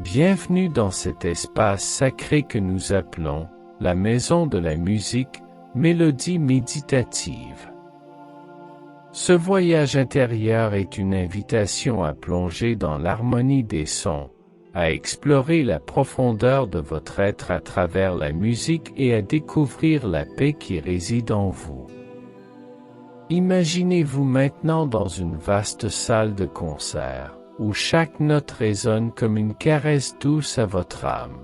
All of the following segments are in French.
Bienvenue dans cet espace sacré que nous appelons la maison de la musique, mélodie méditative. Ce voyage intérieur est une invitation à plonger dans l'harmonie des sons, à explorer la profondeur de votre être à travers la musique et à découvrir la paix qui réside en vous. Imaginez-vous maintenant dans une vaste salle de concert, où chaque note résonne comme une caresse douce à votre âme.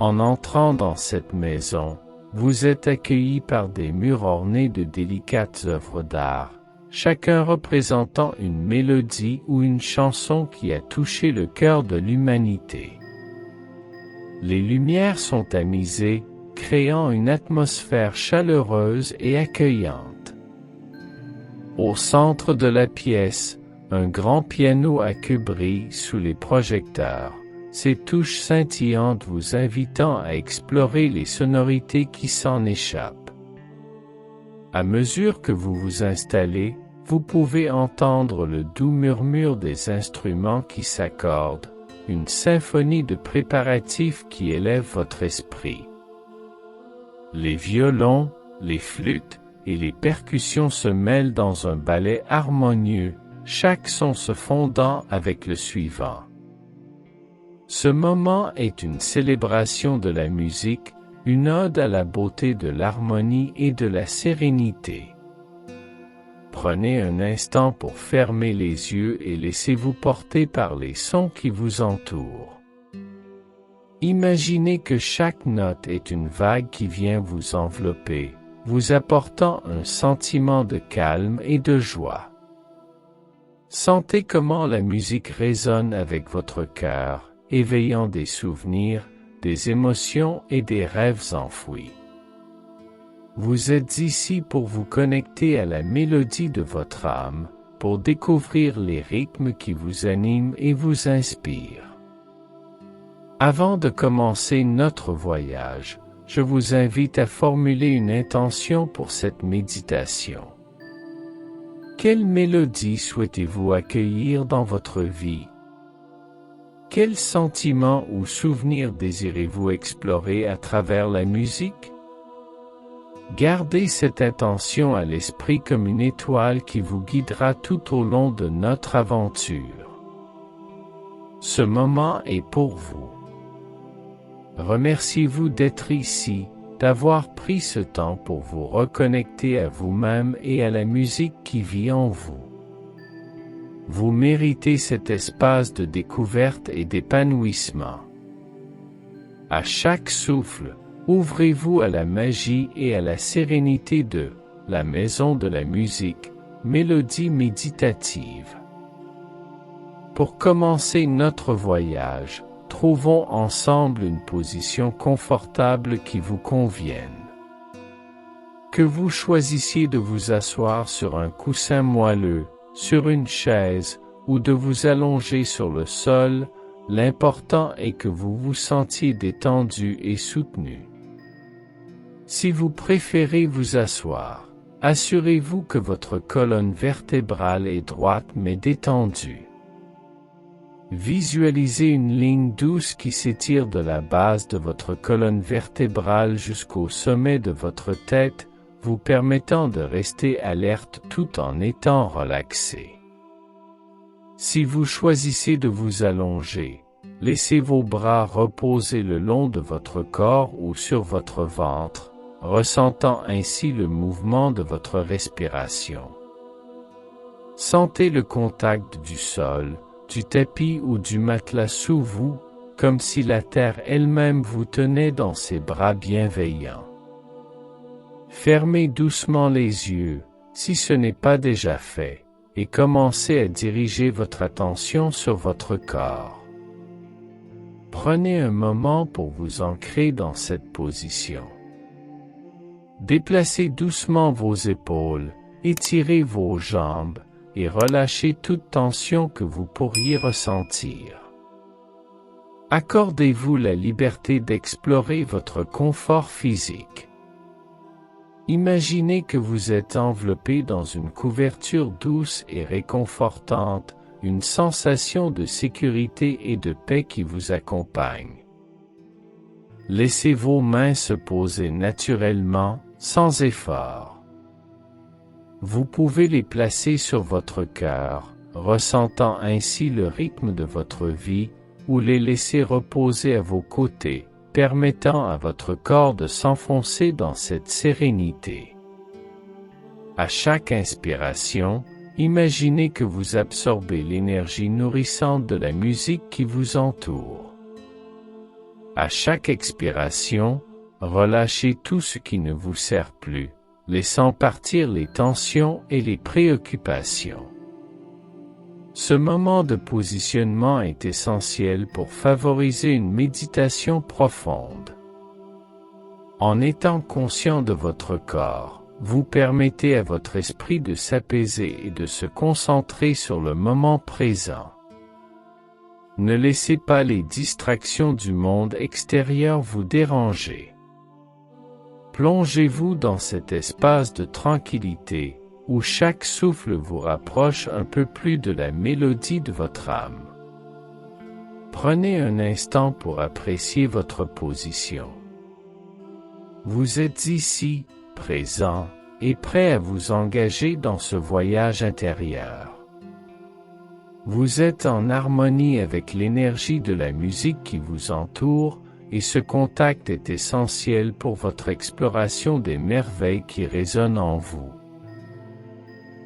En entrant dans cette maison, vous êtes accueilli par des murs ornés de délicates œuvres d'art, chacun représentant une mélodie ou une chanson qui a touché le cœur de l'humanité. Les lumières sont tamisées, créant une atmosphère chaleureuse et accueillante. Au centre de la pièce, un grand piano à queue brille sous les projecteurs, ses touches scintillantes vous invitant à explorer les sonorités qui s'en échappent. À mesure que vous vous installez, vous pouvez entendre le doux murmure des instruments qui s'accordent, une symphonie de préparatifs qui élève votre esprit. Les violons, les flûtes et les percussions se mêlent dans un ballet harmonieux, chaque son se fondant avec le suivant. Ce moment est une célébration de la musique, une ode à la beauté de l'harmonie et de la sérénité. Prenez un instant pour fermer les yeux et laissez-vous porter par les sons qui vous entourent. Imaginez que chaque note est une vague qui vient vous envelopper, vous apportant un sentiment de calme et de joie. Sentez comment la musique résonne avec votre cœur, éveillant des souvenirs, des émotions et des rêves enfouis. Vous êtes ici pour vous connecter à la mélodie de votre âme, pour découvrir les rythmes qui vous animent et vous inspirent. Avant de commencer notre voyage, je vous invite à formuler une intention pour cette méditation. Quelle mélodie souhaitez-vous accueillir dans votre vie? Quels sentiments ou souvenirs désirez-vous explorer à travers la musique? Gardez cette intention à l'esprit comme une étoile qui vous guidera tout au long de notre aventure. Ce moment est pour vous. Remerciez-vous d'être ici, d'avoir pris ce temps pour vous reconnecter à vous-même et à la musique qui vit en vous. Vous méritez cet espace de découverte et d'épanouissement. À chaque souffle, ouvrez-vous à la magie et à la sérénité de la maison de la musique, mélodie méditative. Pour commencer notre voyage, trouvons ensemble une position confortable qui vous convienne. Que vous choisissiez de vous asseoir sur un coussin moelleux, sur une chaise, ou de vous allonger sur le sol, l'important est que vous vous sentiez détendu et soutenu. Si vous préférez vous asseoir, assurez-vous que votre colonne vertébrale est droite mais détendue. Visualisez une ligne douce qui s'étire de la base de votre colonne vertébrale jusqu'au sommet de votre tête, vous permettant de rester alerte tout en étant relaxé. Si vous choisissez de vous allonger, laissez vos bras reposer le long de votre corps ou sur votre ventre, ressentant ainsi le mouvement de votre respiration. Sentez le contact du sol, du tapis ou du matelas sous vous, comme si la terre elle-même vous tenait dans ses bras bienveillants. Fermez doucement les yeux, si ce n'est pas déjà fait, et commencez à diriger votre attention sur votre corps. Prenez un moment pour vous ancrer dans cette position. Déplacez doucement vos épaules, étirez vos jambes, et relâchez toute tension que vous pourriez ressentir. Accordez-vous la liberté d'explorer votre confort physique. Imaginez que vous êtes enveloppé dans une couverture douce et réconfortante, une sensation de sécurité et de paix qui vous accompagne. Laissez vos mains se poser naturellement, sans effort. Vous pouvez les placer sur votre cœur, ressentant ainsi le rythme de votre vie, ou les laisser reposer à vos côtés, permettant à votre corps de s'enfoncer dans cette sérénité. À chaque inspiration, imaginez que vous absorbez l'énergie nourrissante de la musique qui vous entoure. À chaque expiration, relâchez tout ce qui ne vous sert plus, laissant partir les tensions et les préoccupations. Ce moment de positionnement est essentiel pour favoriser une méditation profonde. En étant conscient de votre corps, vous permettez à votre esprit de s'apaiser et de se concentrer sur le moment présent. Ne laissez pas les distractions du monde extérieur vous déranger. Plongez-vous dans cet espace de tranquillité, où chaque souffle vous rapproche un peu plus de la mélodie de votre âme. Prenez un instant pour apprécier votre position. Vous êtes ici, présent, et prêt à vous engager dans ce voyage intérieur. Vous êtes en harmonie avec l'énergie de la musique qui vous entoure, et ce contact est essentiel pour votre exploration des merveilles qui résonnent en vous.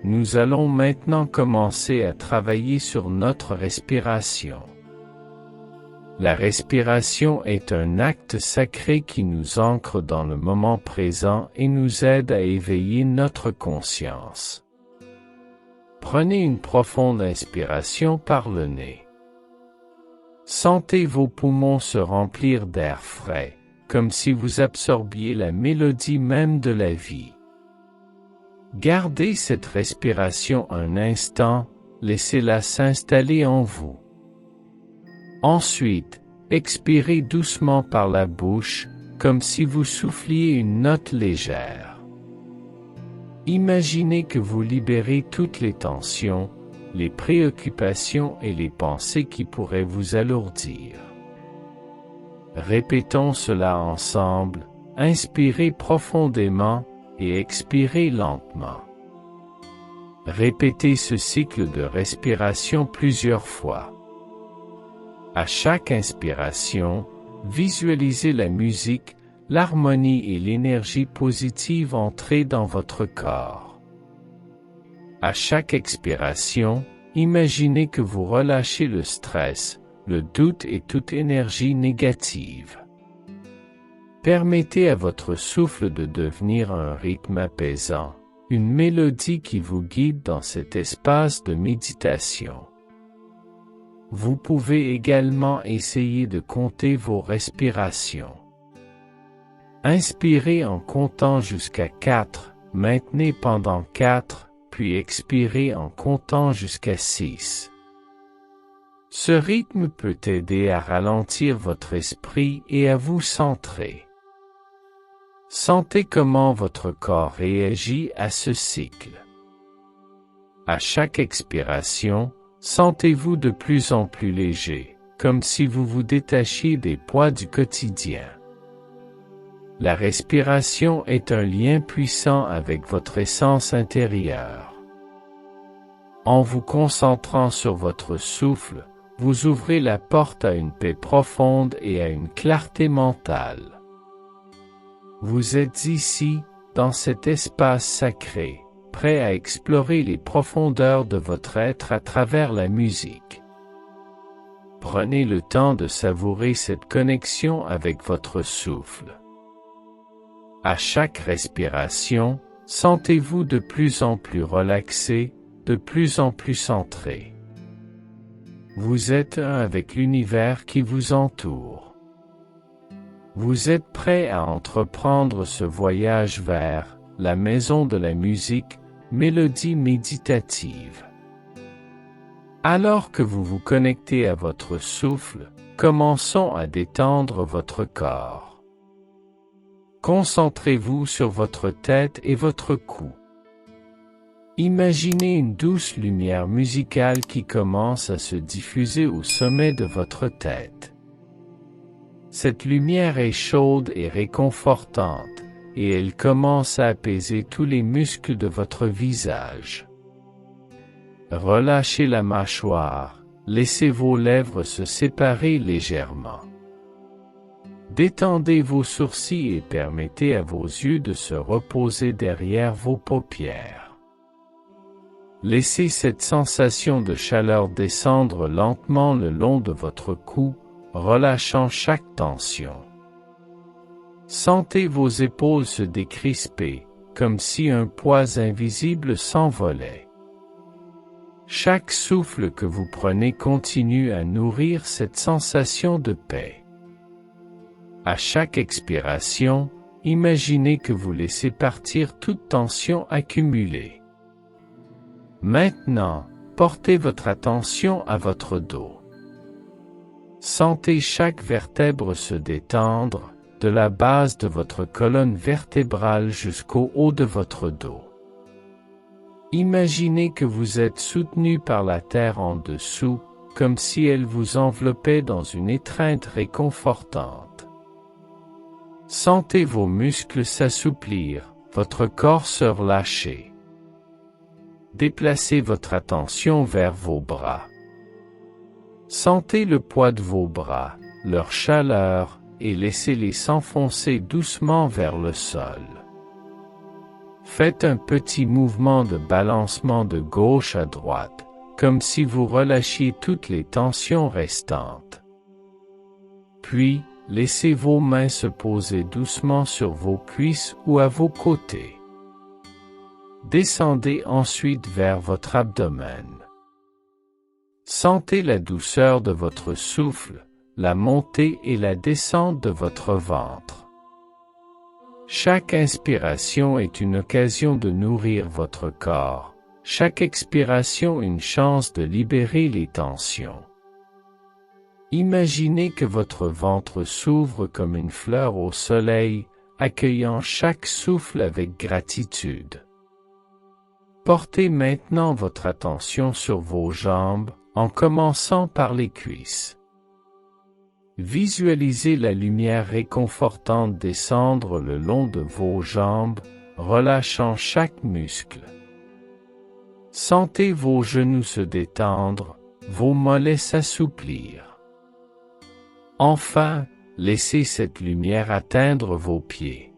Nous allons maintenant commencer à travailler sur notre respiration. La respiration est un acte sacré qui nous ancre dans le moment présent et nous aide à éveiller notre conscience. Prenez une profonde inspiration par le nez. Sentez vos poumons se remplir d'air frais, comme si vous absorbiez la mélodie même de la vie. Gardez cette respiration un instant, laissez-la s'installer en vous. Ensuite, expirez doucement par la bouche, comme si vous souffliez une note légère. Imaginez que vous libérez toutes les tensions, les préoccupations et les pensées qui pourraient vous alourdir. Répétons cela ensemble, inspirez profondément et expirez lentement. Répétez ce cycle de respiration plusieurs fois. À chaque inspiration, visualisez la musique, l'harmonie et l'énergie positive entrer dans votre corps. À chaque expiration, imaginez que vous relâchez le stress, le doute et toute énergie négative. Permettez à votre souffle de devenir un rythme apaisant, une mélodie qui vous guide dans cet espace de méditation. Vous pouvez également essayer de compter vos respirations. Inspirez en comptant jusqu'à 4, maintenez pendant 4, puis expirez en comptant jusqu'à 6. Ce rythme peut aider à ralentir votre esprit et à vous centrer. Sentez comment votre corps réagit à ce cycle. À chaque expiration, sentez-vous de plus en plus léger, comme si vous vous détachiez des poids du quotidien. La respiration est un lien puissant avec votre essence intérieure. En vous concentrant sur votre souffle, vous ouvrez la porte à une paix profonde et à une clarté mentale. Vous êtes ici, dans cet espace sacré, prêt à explorer les profondeurs de votre être à travers la musique. Prenez le temps de savourer cette connexion avec votre souffle. À chaque respiration, sentez-vous de plus en plus relaxé, de plus en plus centré. Vous êtes un avec l'univers qui vous entoure. Vous êtes prêt à entreprendre ce voyage vers la maison de la musique, mélodie méditative. Alors que vous vous connectez à votre souffle, commençons à détendre votre corps. Concentrez-vous sur votre tête et votre cou. Imaginez une douce lumière musicale qui commence à se diffuser au sommet de votre tête. Cette lumière est chaude et réconfortante, et elle commence à apaiser tous les muscles de votre visage. Relâchez la mâchoire, laissez vos lèvres se séparer légèrement. Détendez vos sourcils et permettez à vos yeux de se reposer derrière vos paupières. Laissez cette sensation de chaleur descendre lentement le long de votre cou, relâchant chaque tension. Sentez vos épaules se décrisper, comme si un poids invisible s'envolait. Chaque souffle que vous prenez continue à nourrir cette sensation de paix. À chaque expiration, imaginez que vous laissez partir toute tension accumulée. Maintenant, portez votre attention à votre dos. Sentez chaque vertèbre se détendre, de la base de votre colonne vertébrale jusqu'au haut de votre dos. Imaginez que vous êtes soutenu par la terre en dessous, comme si elle vous enveloppait dans une étreinte réconfortante. Sentez vos muscles s'assouplir, votre corps se relâcher. Déplacez votre attention vers vos bras. Sentez le poids de vos bras, leur chaleur, et laissez-les s'enfoncer doucement vers le sol. Faites un petit mouvement de balancement de gauche à droite, comme si vous relâchiez toutes les tensions restantes. Puis, laissez vos mains se poser doucement sur vos cuisses ou à vos côtés. Descendez ensuite vers votre abdomen. Sentez la douceur de votre souffle, la montée et la descente de votre ventre. Chaque inspiration est une occasion de nourrir votre corps, chaque expiration une chance de libérer les tensions. Imaginez que votre ventre s'ouvre comme une fleur au soleil, accueillant chaque souffle avec gratitude. Portez maintenant votre attention sur vos jambes, en commençant par les cuisses. Visualisez la lumière réconfortante descendre le long de vos jambes, relâchant chaque muscle. Sentez vos genoux se détendre, vos mollets s'assouplir. Enfin, laissez cette lumière atteindre vos pieds.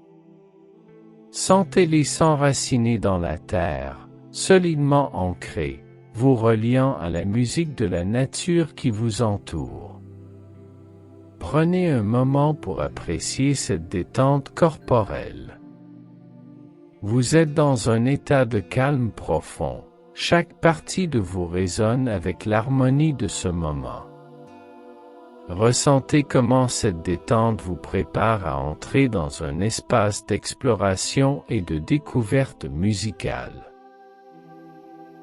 Sentez-les s'enraciner dans la terre, solidement ancrés, vous reliant à la musique de la nature qui vous entoure. Prenez un moment pour apprécier cette détente corporelle. Vous êtes dans un état de calme profond, chaque partie de vous résonne avec l'harmonie de ce moment. Ressentez comment cette détente vous prépare à entrer dans un espace d'exploration et de découverte musicale.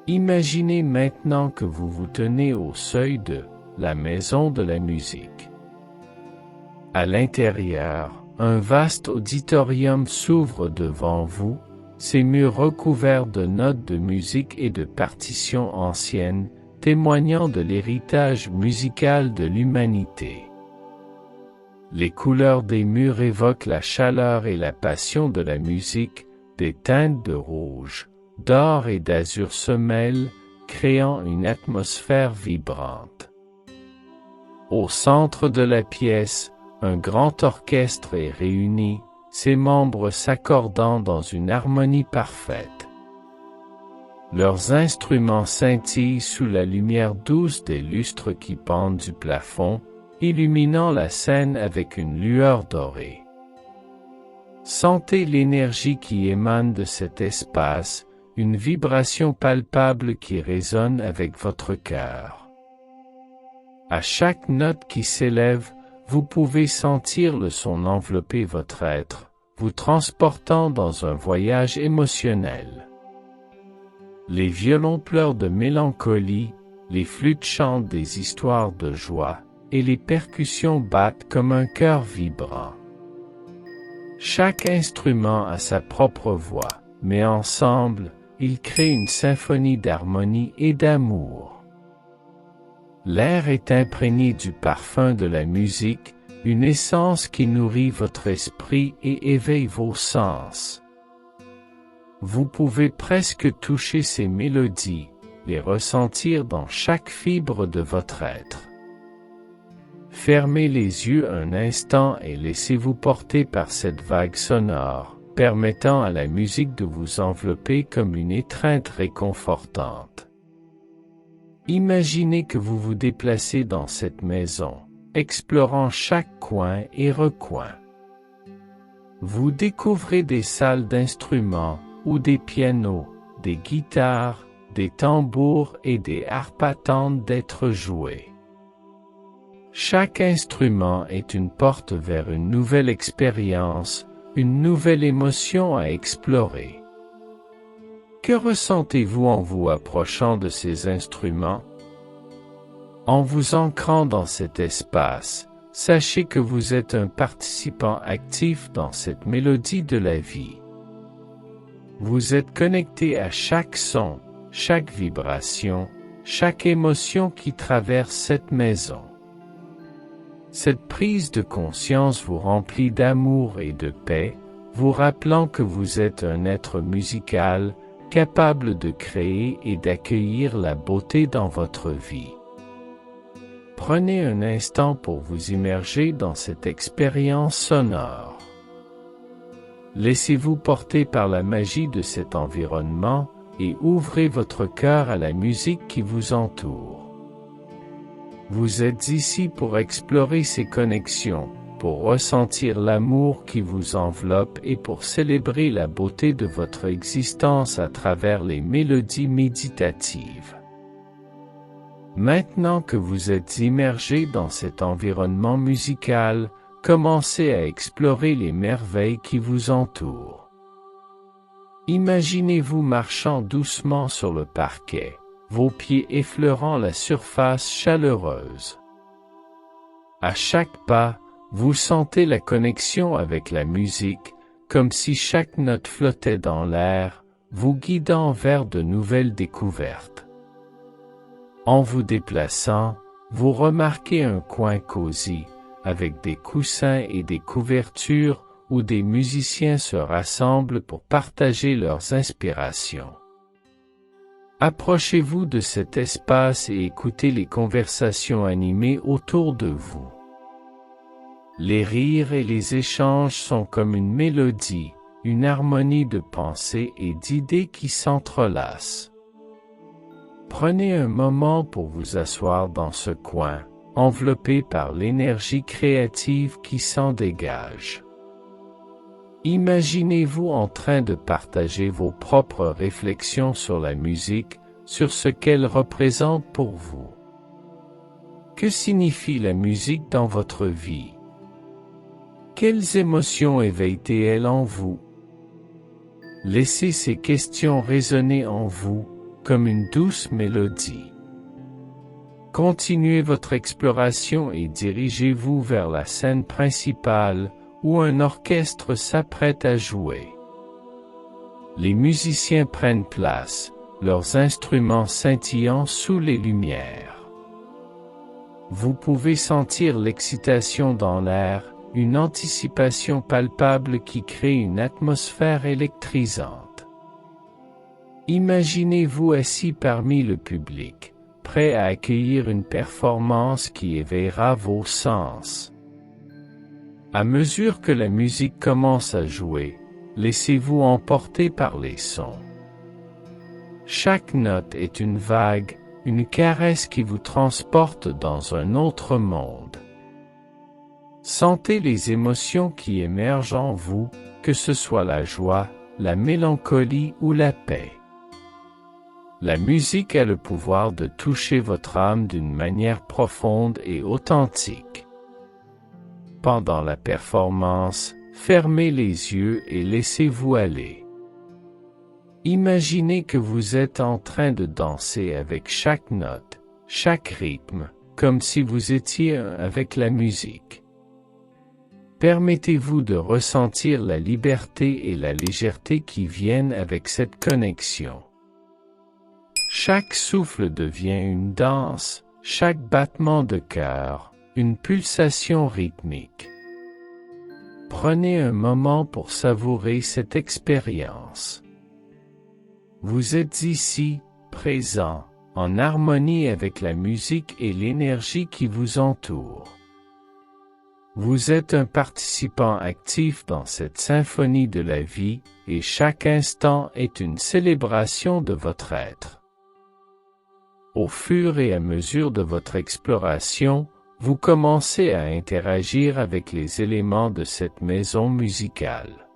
Imaginez maintenant que vous vous tenez au seuil de la maison de la musique. À l'intérieur, un vaste auditorium s'ouvre devant vous, ses murs recouverts de notes de musique et de partitions anciennes, témoignant de l'héritage musical de l'humanité. Les couleurs des murs évoquent la chaleur et la passion de la musique, des teintes de rouge, d'or et d'azur se mêlent, créant une atmosphère vibrante. Au centre de la pièce, un grand orchestre est réuni, ses membres s'accordant dans une harmonie parfaite. Leurs instruments scintillent sous la lumière douce des lustres qui pendent du plafond, illuminant la scène avec une lueur dorée. Sentez l'énergie qui émane de cet espace, une vibration palpable qui résonne avec votre cœur. À chaque note qui s'élève, vous pouvez sentir le son envelopper votre être, vous transportant dans un voyage émotionnel. Les violons pleurent de mélancolie, les flûtes chantent des histoires de joie, et les percussions battent comme un cœur vibrant. Chaque instrument a sa propre voix, mais ensemble, il crée une symphonie d'harmonie et d'amour. L'air est imprégné du parfum de la musique, une essence qui nourrit votre esprit et éveille vos sens. Vous pouvez presque toucher ces mélodies, les ressentir dans chaque fibre de votre être. Fermez les yeux un instant et laissez-vous porter par cette vague sonore, permettant à la musique de vous envelopper comme une étreinte réconfortante. Imaginez que vous vous déplacez dans cette maison, explorant chaque coin et recoin. Vous découvrez des salles d'instruments, ou des pianos, des guitares, des tambours et des harpes attendent d'être joués. Chaque instrument est une porte vers une nouvelle expérience, une nouvelle émotion à explorer. Que ressentez-vous en vous approchant de ces instruments? En vous ancrant dans cet espace, sachez que vous êtes un participant actif dans cette mélodie de la vie. Vous êtes connecté à chaque son, chaque vibration, chaque émotion qui traverse cette maison. Cette prise de conscience vous remplit d'amour et de paix, vous rappelant que vous êtes un être musical, capable de créer et d'accueillir la beauté dans votre vie. Prenez un instant pour vous immerger dans cette expérience sonore. Laissez-vous porter par la magie de cet environnement et ouvrez votre cœur à la musique qui vous entoure. Vous êtes ici pour explorer ces connexions, pour ressentir l'amour qui vous enveloppe et pour célébrer la beauté de votre existence à travers les mélodies méditatives. Maintenant que vous êtes immergé dans cet environnement musical, commencez à explorer les merveilles qui vous entourent. Imaginez-vous marchant doucement sur le parquet, vos pieds effleurant la surface chaleureuse. À chaque pas, vous sentez la connexion avec la musique, comme si chaque note flottait dans l'air, vous guidant vers de nouvelles découvertes. En vous déplaçant, vous remarquez un coin cosy, avec des coussins et des couvertures, où des musiciens se rassemblent pour partager leurs inspirations. Approchez-vous de cet espace et écoutez les conversations animées autour de vous. Les rires et les échanges sont comme une mélodie, une harmonie de pensées et d'idées qui s'entrelacent. Prenez un moment pour vous asseoir dans ce coin, enveloppé par l'énergie créative qui s'en dégage. Imaginez-vous en train de partager vos propres réflexions sur la musique, sur ce qu'elle représente pour vous. Que signifie la musique dans votre vie? Quelles émotions éveille-t-elle en vous? Laissez ces questions résonner en vous, comme une douce mélodie. Continuez votre exploration et dirigez-vous vers la scène principale, où un orchestre s'apprête à jouer. Les musiciens prennent place, leurs instruments scintillant sous les lumières. Vous pouvez sentir l'excitation dans l'air, une anticipation palpable qui crée une atmosphère électrisante. Imaginez-vous assis parmi le public, prêt à accueillir une performance qui éveillera vos sens. À mesure que la musique commence à jouer, laissez-vous emporter par les sons. Chaque note est une vague, une caresse qui vous transporte dans un autre monde. Sentez les émotions qui émergent en vous, que ce soit la joie, la mélancolie ou la paix. La musique a le pouvoir de toucher votre âme d'une manière profonde et authentique. Pendant la performance, fermez les yeux et laissez-vous aller. Imaginez que vous êtes en train de danser avec chaque note, chaque rythme, comme si vous étiez un avec la musique. Permettez-vous de ressentir la liberté et la légèreté qui viennent avec cette connexion. Chaque souffle devient une danse, chaque battement de cœur, une pulsation rythmique. Prenez un moment pour savourer cette expérience. Vous êtes ici, présent, en harmonie avec la musique et l'énergie qui vous entoure. Vous êtes un participant actif dans cette symphonie de la vie, et chaque instant est une célébration de votre être. Au fur et à mesure de votre exploration, vous commencez à interagir avec les éléments de cette maison musicale.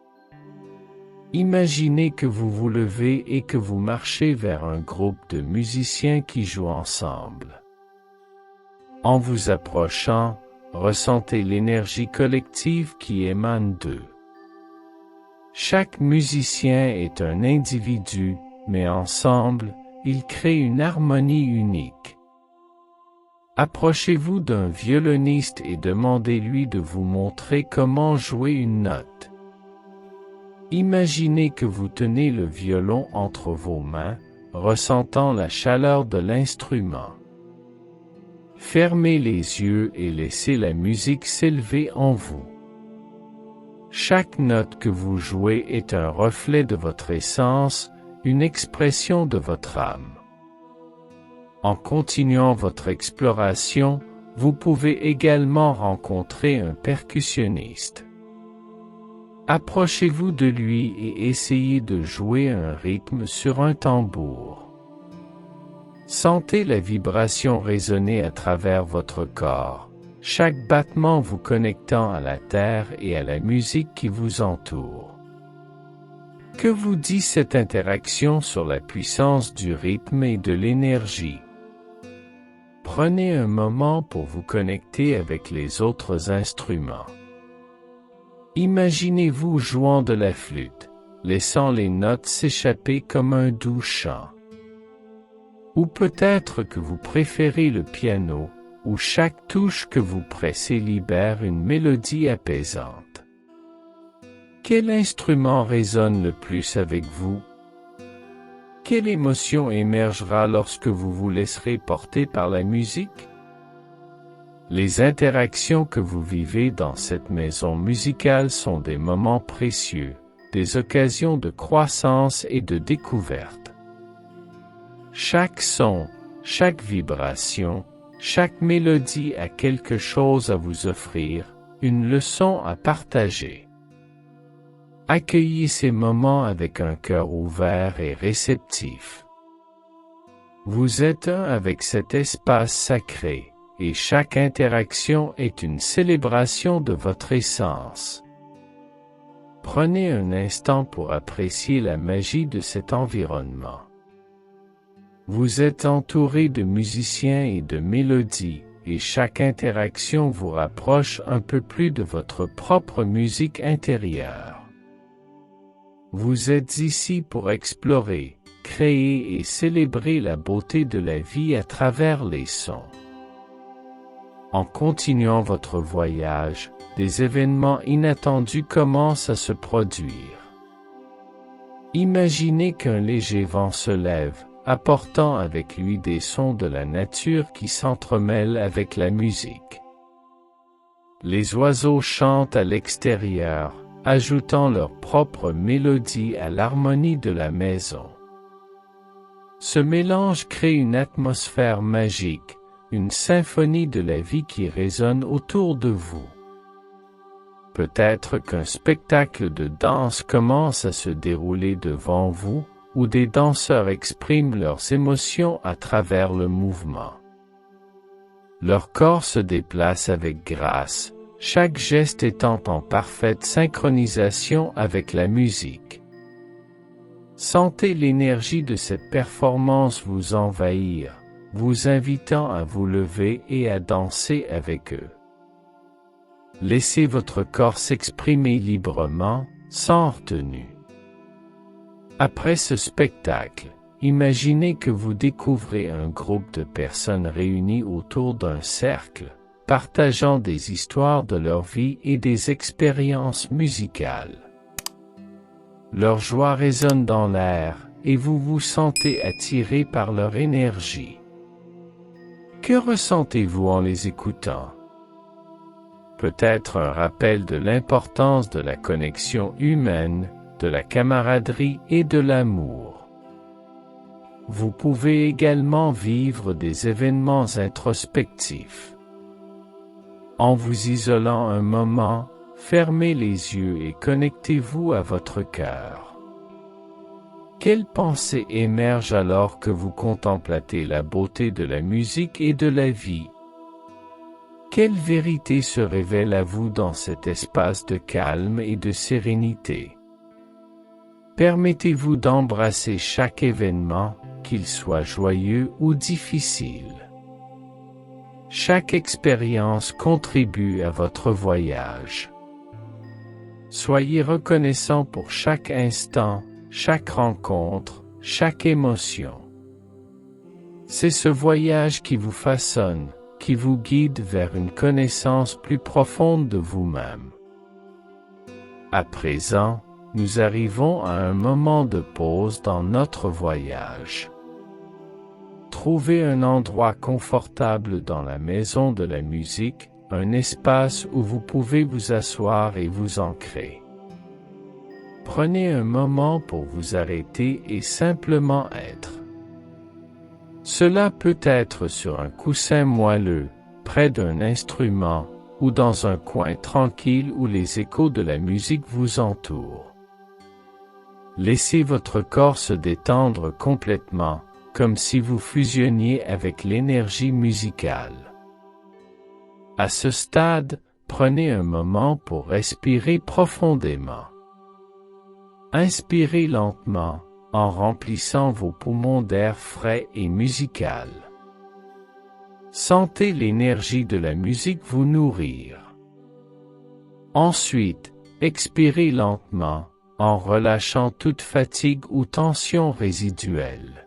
Imaginez que vous vous levez et que vous marchez vers un groupe de musiciens qui jouent ensemble. En vous approchant, ressentez l'énergie collective qui émane d'eux. Chaque musicien est un individu, mais ensemble, ils créent une harmonie unique. Approchez-vous d'un violoniste et demandez-lui de vous montrer comment jouer une note. Imaginez que vous tenez le violon entre vos mains, ressentant la chaleur de l'instrument. Fermez les yeux et laissez la musique s'élever en vous. Chaque note que vous jouez est un reflet de votre essence, une expression de votre âme. En continuant votre exploration, vous pouvez également rencontrer un percussionniste. Approchez-vous de lui et essayez de jouer un rythme sur un tambour. Sentez la vibration résonner à travers votre corps, chaque battement vous connectant à la terre et à la musique qui vous entoure. Que vous dit cette interaction sur la puissance du rythme et de l'énergie? Prenez un moment pour vous connecter avec les autres instruments. Imaginez-vous jouant de la flûte, laissant les notes s'échapper comme un doux chant. Ou peut-être que vous préférez le piano, où chaque touche que vous pressez libère une mélodie apaisante. Quel instrument résonne le plus avec vous? Quelle émotion émergera lorsque vous vous laisserez porter par la musique? Les interactions que vous vivez dans cette maison musicale sont des moments précieux, des occasions de croissance et de découverte. Chaque son, chaque vibration, chaque mélodie a quelque chose à vous offrir, une leçon à partager. Accueillez ces moments avec un cœur ouvert et réceptif. Vous êtes un avec cet espace sacré, et chaque interaction est une célébration de votre essence. Prenez un instant pour apprécier la magie de cet environnement. Vous êtes entouré de musiciens et de mélodies, et chaque interaction vous rapproche un peu plus de votre propre musique intérieure. Vous êtes ici pour explorer, créer et célébrer la beauté de la vie à travers les sons. En continuant votre voyage, des événements inattendus commencent à se produire. Imaginez qu'un léger vent se lève, apportant avec lui des sons de la nature qui s'entremêlent avec la musique. Les oiseaux chantent à l'extérieur, ajoutant leur propre mélodie à l'harmonie de la maison. Ce mélange crée une atmosphère magique, une symphonie de la vie qui résonne autour de vous. Peut-être qu'un spectacle de danse commence à se dérouler devant vous, où des danseurs expriment leurs émotions à travers le mouvement. Leur corps se déplace avec grâce, chaque geste étant en parfaite synchronisation avec la musique. Sentez l'énergie de cette performance vous envahir, vous invitant à vous lever et à danser avec eux. Laissez votre corps s'exprimer librement, sans retenue. Après ce spectacle, imaginez que vous découvrez un groupe de personnes réunies autour d'un cercle, partageant des histoires de leur vie et des expériences musicales. Leur joie résonne dans l'air, et vous vous sentez attiré par leur énergie. Que ressentez-vous en les écoutant? Peut-être un rappel de l'importance de la connexion humaine, de la camaraderie et de l'amour. Vous pouvez également vivre des événements introspectifs. En vous isolant un moment, fermez les yeux et connectez-vous à votre cœur. Quelles pensées émergent alors que vous contemplez la beauté de la musique et de la vie? Quelle vérité se révèle à vous dans cet espace de calme et de sérénité? Permettez-vous d'embrasser chaque événement, qu'il soit joyeux ou difficile. Chaque expérience contribue à votre voyage. Soyez reconnaissant pour chaque instant, chaque rencontre, chaque émotion. C'est ce voyage qui vous façonne, qui vous guide vers une connaissance plus profonde de vous-même. À présent, nous arrivons à un moment de pause dans notre voyage. Trouvez un endroit confortable dans la maison de la musique, un espace où vous pouvez vous asseoir et vous ancrer. Prenez un moment pour vous arrêter et simplement être. Cela peut être sur un coussin moelleux, près d'un instrument, ou dans un coin tranquille où les échos de la musique vous entourent. Laissez votre corps se détendre complètement, comme si vous fusionniez avec l'énergie musicale. À ce stade, prenez un moment pour respirer profondément. Inspirez lentement, en remplissant vos poumons d'air frais et musical. Sentez l'énergie de la musique vous nourrir. Ensuite, expirez lentement, en relâchant toute fatigue ou tension résiduelle.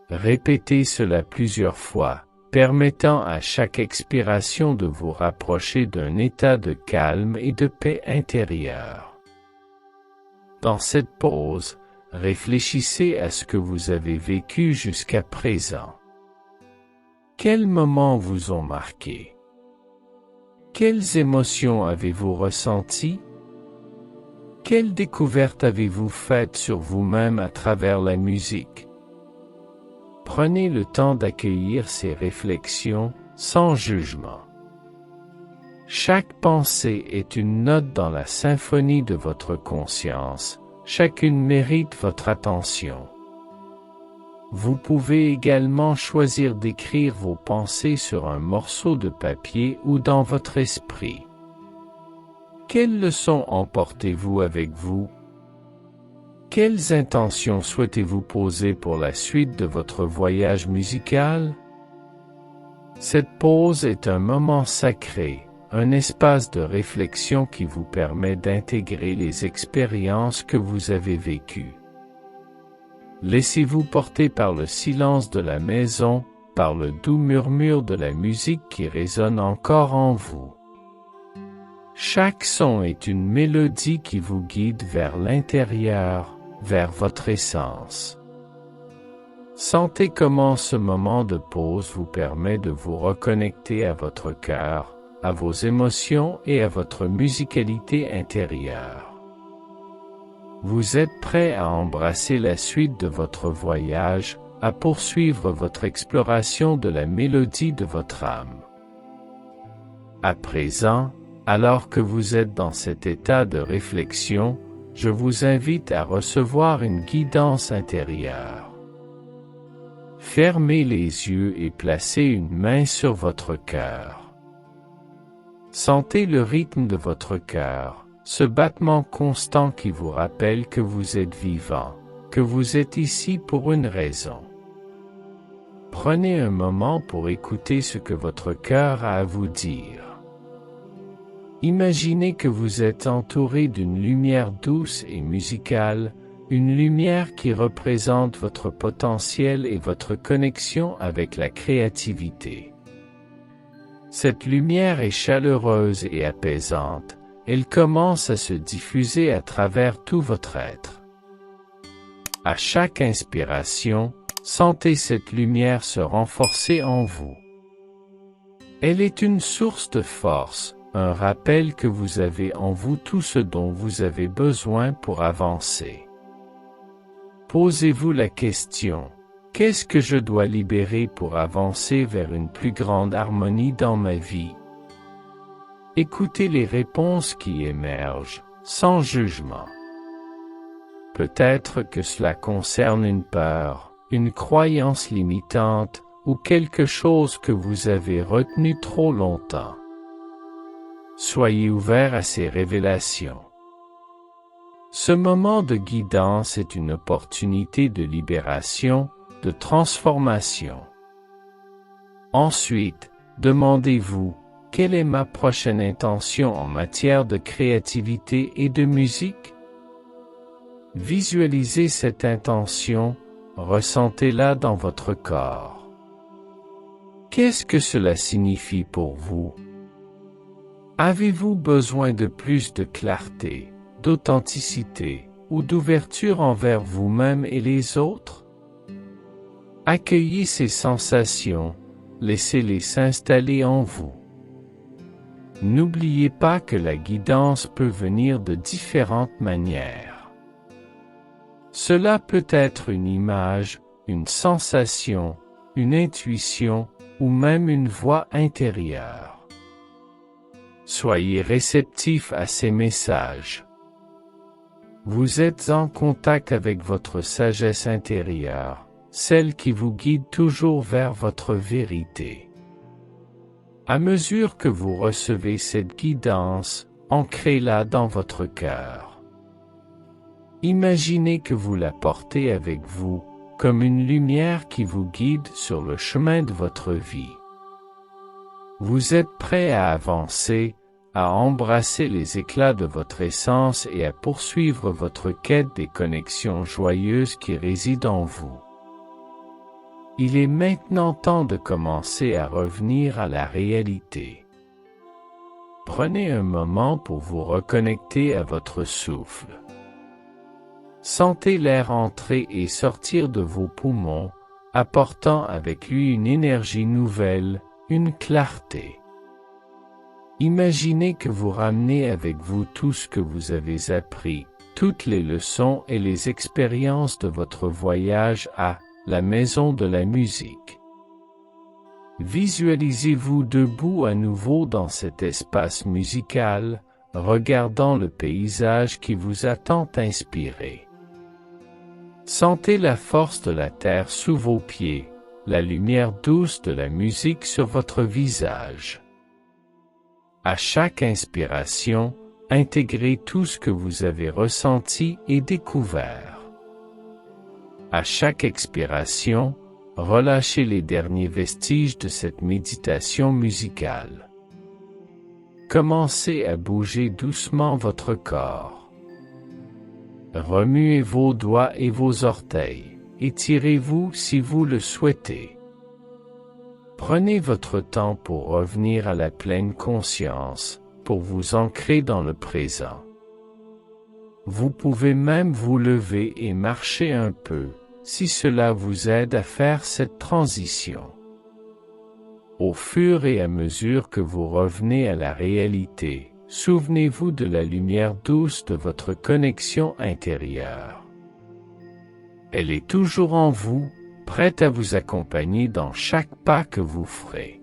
Répétez cela plusieurs fois, permettant à chaque expiration de vous rapprocher d'un état de calme et de paix intérieure. Dans cette pause, réfléchissez à ce que vous avez vécu jusqu'à présent. Quels moments vous ont marqué? Quelles émotions avez-vous ressenties? Quelles découvertes avez-vous faites sur vous-même à travers la musique? Prenez le temps d'accueillir ces réflexions, sans jugement. Chaque pensée est une note dans la symphonie de votre conscience, chacune mérite votre attention. Vous pouvez également choisir d'écrire vos pensées sur un morceau de papier ou dans votre esprit. Quelles leçons emportez-vous avec vous? Quelles intentions souhaitez-vous poser pour la suite de votre voyage musical? Cette pause est un moment sacré, un espace de réflexion qui vous permet d'intégrer les expériences que vous avez vécues. Laissez-vous porter par le silence de la maison, par le doux murmure de la musique qui résonne encore en vous. Chaque son est une mélodie qui vous guide vers l'intérieur, vers votre essence. Sentez comment ce moment de pause vous permet de vous reconnecter à votre cœur, à vos émotions et à votre musicalité intérieure. Vous êtes prêt à embrasser la suite de votre voyage, à poursuivre votre exploration de la mélodie de votre âme. À présent, alors que vous êtes dans cet état de réflexion, je vous invite à recevoir une guidance intérieure. Fermez les yeux et placez une main sur votre cœur. Sentez le rythme de votre cœur, ce battement constant qui vous rappelle que vous êtes vivant, que vous êtes ici pour une raison. Prenez un moment pour écouter ce que votre cœur a à vous dire. Imaginez que vous êtes entouré d'une lumière douce et musicale, une lumière qui représente votre potentiel et votre connexion avec la créativité. Cette lumière est chaleureuse et apaisante, elle commence à se diffuser à travers tout votre être. À chaque inspiration, sentez cette lumière se renforcer en vous. Elle est une source de force, un rappel que vous avez en vous tout ce dont vous avez besoin pour avancer. Posez-vous la question: qu'est-ce que je dois libérer pour avancer vers une plus grande harmonie dans ma vie? Écoutez les réponses qui émergent, sans jugement. Peut-être que cela concerne une peur, une croyance limitante, ou quelque chose que vous avez retenu trop longtemps. Soyez ouvert à ces révélations. Ce moment de guidance est une opportunité de libération, de transformation. Ensuite, demandez-vous: quelle est ma prochaine intention en matière de créativité et de musique? Visualisez cette intention, ressentez-la dans votre corps. Qu'est-ce que cela signifie pour vous? Avez-vous besoin de plus de clarté, d'authenticité, ou d'ouverture envers vous-même et les autres? Accueillez ces sensations, laissez-les s'installer en vous. N'oubliez pas que la guidance peut venir de différentes manières. Cela peut être une image, une sensation, une intuition, ou même une voix intérieure. Soyez réceptif à ces messages. Vous êtes en contact avec votre sagesse intérieure, celle qui vous guide toujours vers votre vérité. À mesure que vous recevez cette guidance, ancrez-la dans votre cœur. Imaginez que vous la portez avec vous, comme une lumière qui vous guide sur le chemin de votre vie. Vous êtes prêt à avancer, à embrasser les éclats de votre essence et à poursuivre votre quête des connexions joyeuses qui résident en vous. Il est maintenant temps de commencer à revenir à la réalité. Prenez un moment pour vous reconnecter à votre souffle. Sentez l'air entrer et sortir de vos poumons, apportant avec lui une énergie nouvelle, une clarté. Imaginez que vous ramenez avec vous tout ce que vous avez appris, toutes les leçons et les expériences de votre voyage à la maison de la musique. Visualisez-vous debout à nouveau dans cet espace musical, regardant le paysage qui vous a tant inspiré. Sentez la force de la terre sous vos pieds, la lumière douce de la musique sur votre visage. À chaque inspiration, intégrez tout ce que vous avez ressenti et découvert. À chaque expiration, relâchez les derniers vestiges de cette méditation musicale. Commencez à bouger doucement votre corps. Remuez vos doigts et vos orteils, étirez-vous si vous le souhaitez. Prenez votre temps pour revenir à la pleine conscience, pour vous ancrer dans le présent. Vous pouvez même vous lever et marcher un peu, si cela vous aide à faire cette transition. Au fur et à mesure que vous revenez à la réalité, souvenez-vous de la lumière douce de votre connexion intérieure. Elle est toujours en vous, prête à vous accompagner dans chaque pas que vous ferez.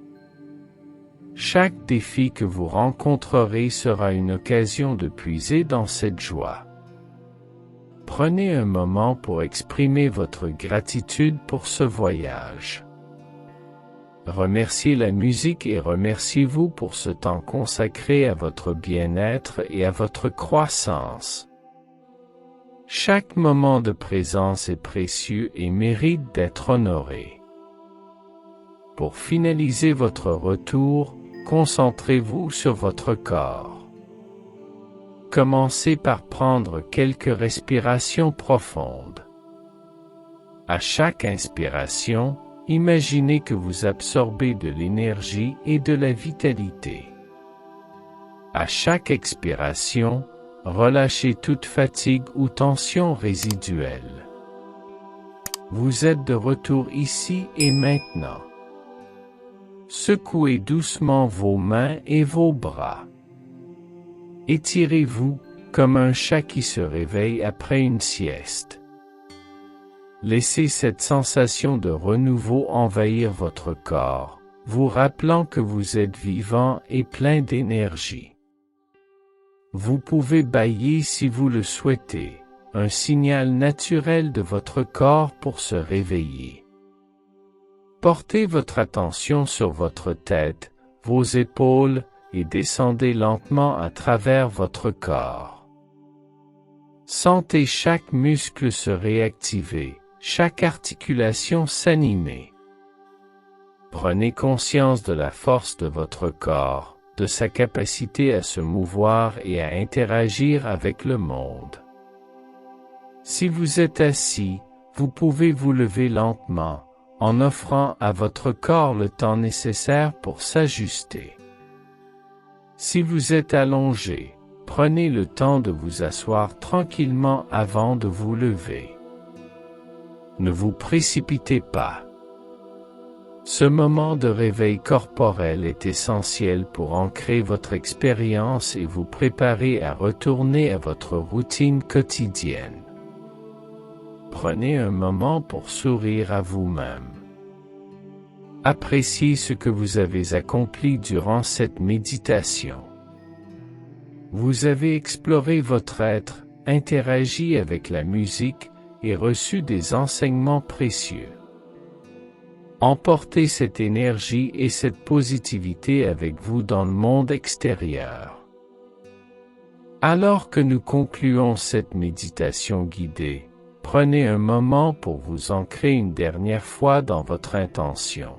Chaque défi que vous rencontrerez sera une occasion de puiser dans cette joie. Prenez un moment pour exprimer votre gratitude pour ce voyage. Remerciez la musique et remerciez-vous pour ce temps consacré à votre bien-être et à votre croissance. Chaque moment de présence est précieux et mérite d'être honoré. Pour finaliser votre retour, concentrez-vous sur votre corps. Commencez par prendre quelques respirations profondes. À chaque inspiration, imaginez que vous absorbez de l'énergie et de la vitalité. À chaque expiration, relâchez toute fatigue ou tension résiduelle. Vous êtes de retour ici et maintenant. Secouez doucement vos mains et vos bras. Étirez-vous, comme un chat qui se réveille après une sieste. Laissez cette sensation de renouveau envahir votre corps, vous rappelant que vous êtes vivant et plein d'énergie. Vous pouvez bâiller si vous le souhaitez, un signal naturel de votre corps pour se réveiller. Portez votre attention sur votre tête, vos épaules, et descendez lentement à travers votre corps. Sentez chaque muscle se réactiver, chaque articulation s'animer. Prenez conscience de la force de votre corps, de sa capacité à se mouvoir et à interagir avec le monde. Si vous êtes assis, vous pouvez vous lever lentement, en offrant à votre corps le temps nécessaire pour s'ajuster. Si vous êtes allongé, prenez le temps de vous asseoir tranquillement avant de vous lever. Ne vous précipitez pas. Ce moment de réveil corporel est essentiel pour ancrer votre expérience et vous préparer à retourner à votre routine quotidienne. Prenez un moment pour sourire à vous-même. Appréciez ce que vous avez accompli durant cette méditation. Vous avez exploré votre être, interagi avec la musique et reçu des enseignements précieux. Emportez cette énergie et cette positivité avec vous dans le monde extérieur. Alors que nous concluons cette méditation guidée, prenez un moment pour vous ancrer une dernière fois dans votre intention.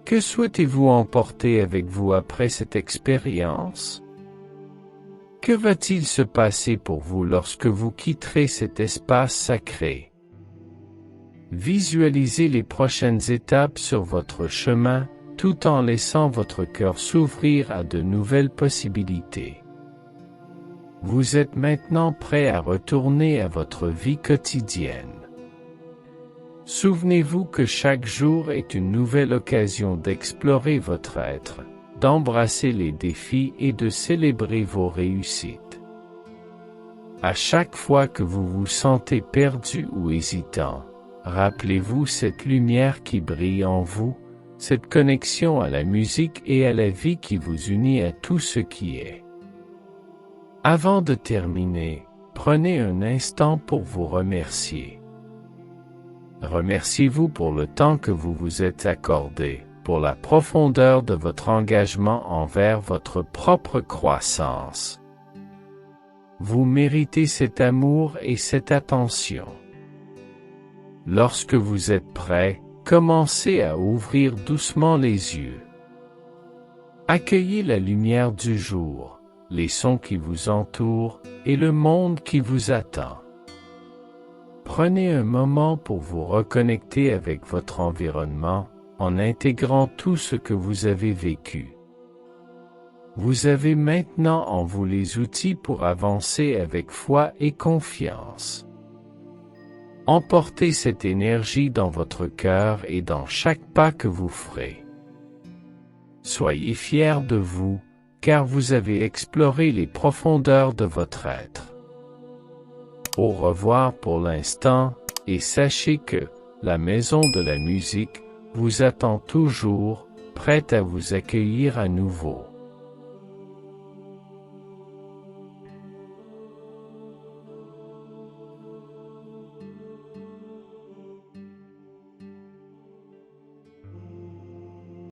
Que souhaitez-vous emporter avec vous après cette expérience? Que va-t-il se passer pour vous lorsque vous quitterez cet espace sacré? Visualisez les prochaines étapes sur votre chemin, tout en laissant votre cœur s'ouvrir à de nouvelles possibilités. Vous êtes maintenant prêt à retourner à votre vie quotidienne. Souvenez-vous que chaque jour est une nouvelle occasion d'explorer votre être, d'embrasser les défis et de célébrer vos réussites. À chaque fois que vous vous sentez perdu ou hésitant, rappelez-vous cette lumière qui brille en vous, cette connexion à la musique et à la vie qui vous unit à tout ce qui est. Avant de terminer, prenez un instant pour vous remercier. Remerciez-vous pour le temps que vous vous êtes accordé, pour la profondeur de votre engagement envers votre propre croissance. Vous méritez cet amour et cette attention. Lorsque vous êtes prêt, commencez à ouvrir doucement les yeux. Accueillez la lumière du jour, les sons qui vous entourent et le monde qui vous attend. Prenez un moment pour vous reconnecter avec votre environnement, en intégrant tout ce que vous avez vécu. Vous avez maintenant en vous les outils pour avancer avec foi et confiance. Emportez cette énergie dans votre cœur et dans chaque pas que vous ferez. Soyez fiers de vous, car vous avez exploré les profondeurs de votre être. Au revoir pour l'instant, et sachez que la maison de la musique vous attend toujours, prête à vous accueillir à nouveau.